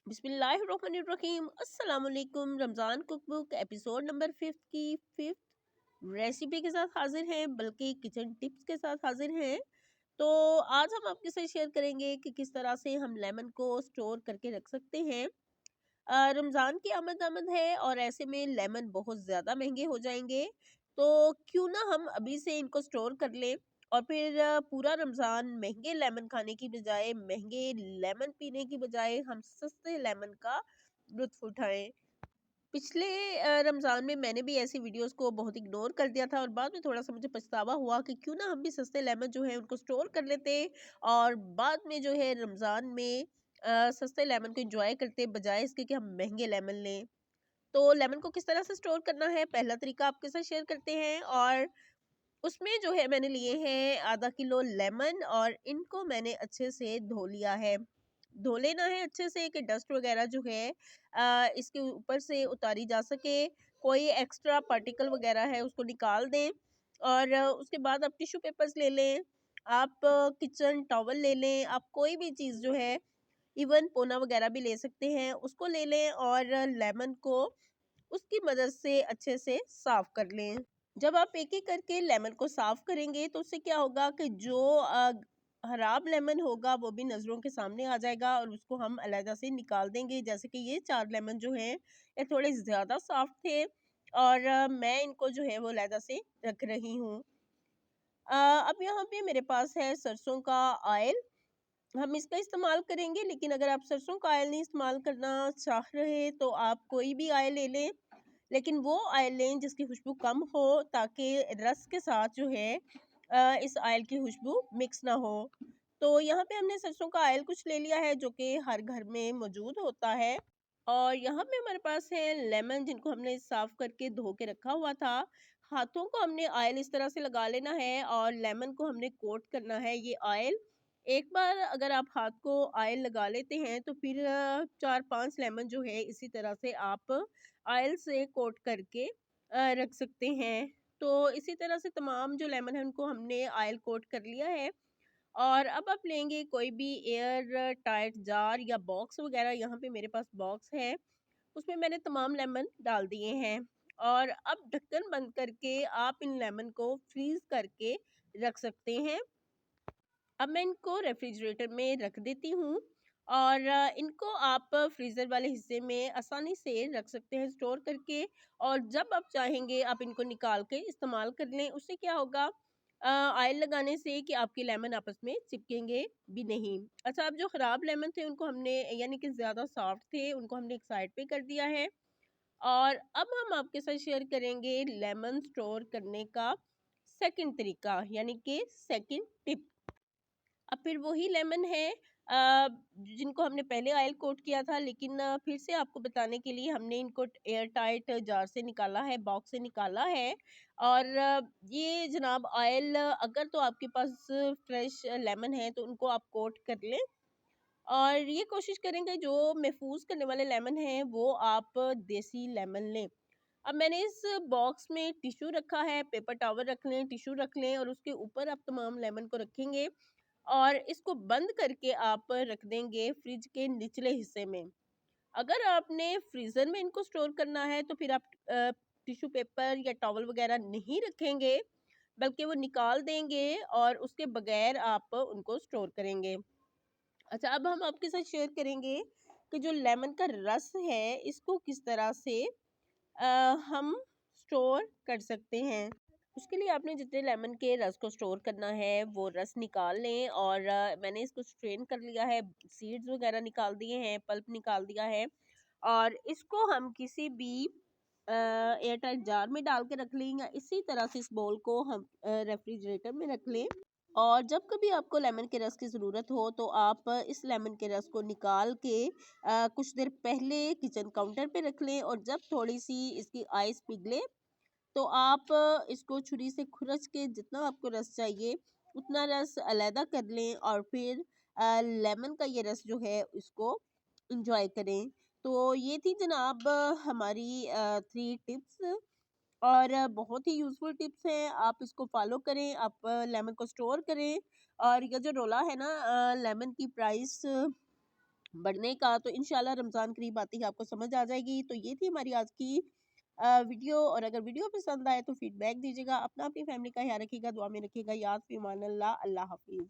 बिस्मिल्लाहिर्रहमानिर्रहीम। अस्सलाम वालेकुम। रमज़ान कुकबुक एपिसोड नंबर 5 की 5th रेसिपी के साथ हाजिर हैं, बल्कि किचन टिप्स के साथ हाजिर हैं। तो आज हम आपके साथ शेयर करेंगे कि किस तरह से हम लेमन को स्टोर करके रख सकते हैं। रमज़ान की आमद है और ऐसे में लेमन बहुत ज़्यादा महंगे हो जाएंगे, तो क्यों ना हम अभी से इनको स्टोर कर लें और फिर पूरा रमज़ान महंगे लेमन खाने की बजाय, महंगे लेमन पीने की बजाय हम सस्ते लेमन का लुत्फ़ उठाएँ। पिछले रमज़ान में मैंने भी ऐसी वीडियोज़ को बहुत इग्नोर कर दिया था और बाद में थोड़ा-सा मुझे पछतावा हुआ कि क्यों ना हम भी सस्ते लेमन जो है उनको स्टोर कर लेते और बाद में जो है रमज़ान में सस्ते लेमन को एन्जॉय करते बजाय इसके कि हम महँगे लेमन लें। तो लेमन को किस तरह से स्टोर करना है, पहला तरीका आपके साथ शेयर करते हैं। और उसमें जो है मैंने लिए हैं आधा किलो लेमन और इनको मैंने अच्छे से धो लिया है। धो लेना है अच्छे से कि डस्ट वगैरह जो है इसके ऊपर से उतारी जा सके, कोई एक्स्ट्रा पार्टिकल वगैरह है उसको निकाल दें। और उसके बाद आप टिश्यू पेपर्स ले लें, आप किचन टॉवल ले लें, आप कोई भी चीज़ जो है, इवन पोना वगैरह भी ले सकते हैं, उसको ले लें और लेमन को उसकी मदद से अच्छे से साफ कर लें। जब आप एक-एक करके लेमन को साफ करेंगे तो उससे क्या होगा कि जो खराब लेमन होगा वो भी नज़रों के सामने आ जाएगा और उसको हम अलग से निकाल देंगे। जैसे कि ये 4 लेमन जो हैं ये थोड़े ज़्यादा सॉफ्ट थे और मैं इनको जो है वो अलग से रख रही हूँ। अब यहाँ पे मेरे पास है सरसों का ऑयल, हम इसका इस्तेमाल करेंगे, लेकिन अगर आप सरसों का ऑयल नहीं इस्तेमाल करना चाह रहे तो आप कोई भी ऑयल ले लें। लेकिन वो ऑयल लें जिसकी खुशबू कम हो, ताकि रस के साथ जो है इस ऑयल की खुशबू मिक्स ना हो। तो यहाँ पे हमने सरसों का ऑयल कुछ ले लिया है जो कि हर घर में मौजूद होता है। और यहाँ पे हमारे पास है लेमन जिनको हमने साफ करके धो के रखा हुआ था। हाथों को हमने ऑयल इस तरह से लगा लेना है और लेमन को हमने कोट करना है ये ऑयल। एक बार अगर आप हाथ को ऑयल लगा लेते हैं तो फिर 4-5 लेमन जो है इसी तरह से आप ऑयल से कोट करके रख सकते हैं। तो इसी तरह से तमाम जो लेमन है उनको हमने ऑयल कोट कर लिया है। और अब आप लेंगे कोई भी एयर टाइट जार या बॉक्स वगैरह, यहाँ पे मेरे पास बॉक्स है, उसमें मैंने तमाम लेमन डाल दिए हैं। और अब ढक्कन बंद करके आप इन लेमन को फ्रीज करके रख सकते हैं। अब मैं इनको रेफ्रिजरेटर में रख देती हूँ और इनको आप फ्रीज़र वाले हिस्से में आसानी से रख सकते हैं स्टोर करके। और जब आप चाहेंगे आप इनको निकाल के इस्तेमाल कर लें। उससे क्या होगा, ऑयल लगाने से कि आपके लेमन आपस में चिपकेंगे भी नहीं। अच्छा, अब जो ख़राब लेमन थे उनको हमने, यानी कि ज़्यादा सॉफ्ट थे, उनको हमने एक साइड पे कर दिया है। और अब हम आपके साथ शेयर करेंगे लेमन स्टोर करने का सेकंड तरीका, यानी कि सेकंड टिप। अब फिर वही लेमन है जिनको हमने पहले ऑयल कोट किया था, लेकिन फिर से आपको बताने के लिए हमने इनको एयर टाइट जार से निकाला है, बॉक्स से निकाला है। और ये जनाब ऑयल, अगर तो आपके पास फ्रेश लेमन है तो उनको आप कोट कर लें और ये कोशिश करेंगे जो महफूज करने वाले लेमन हैं वो आप देसी लेमन लें। अब मैंने इस बॉक्स में टिश्यू रखा है, पेपर टॉवल रख लें, टिश्यू रख लें और उसके ऊपर आप तमाम लेमन को रखेंगे और इसको बंद करके आप रख देंगे फ्रिज के निचले हिस्से में। अगर आपने फ्रीज़र में इनको स्टोर करना है तो फिर आप टिश्यू पेपर या टॉवल वगैरह नहीं रखेंगे, बल्कि वो निकाल देंगे और उसके बगैर आप उनको स्टोर करेंगे। अच्छा, अब हम आपके साथ शेयर करेंगे कि जो लेमन का रस है इसको किस तरह से अ, हम स्टोर कर सकते हैं। उसके लिए आपने जितने लेमन के रस को स्टोर करना है वो रस निकाल लें और मैंने इसको स्ट्रेन कर लिया है, सीड्स वगैरह निकाल दिए हैं, पल्प निकाल दिया है। और इसको हम किसी भी एयर टाइट जार में डाल के रख लें या इसी तरह से इस बोल को हम रेफ्रिजरेटर में रख लें। और जब कभी आपको लेमन के रस की ज़रूरत हो तो आप इस लेमन के रस को निकाल के कुछ देर पहले किचन काउंटर पे रख लें और जब थोड़ी सी इसकी आइस पिघले तो आप इसको छुरी से खुरच के जितना आपको रस चाहिए उतना रस अलहदा कर लें और फिर लेमन का ये रस जो है इसको इंजॉय करें। तो ये थी जनाब हमारी 3 टिप्स और बहुत ही यूज़फुल टिप्स हैं। आप इसको फ़ॉलो करें, आप लेमन को स्टोर करें। और ये जो रोला है ना, लेमन की प्राइस बढ़ने का। तो इंशाल्लाह रमज़ान करीब आते ही आपको समझ आ जाएगी। तो ये थी हमारी आज की वीडियो, और अगर वीडियो पसंद आए तो फीडबैक दीजिएगा। अपना अपनी फैमिली का ख्याल रखिएगा, दुआ में रखिएगा। याद फी अमान अल्लाह। अल्लाह हाफ़िज़।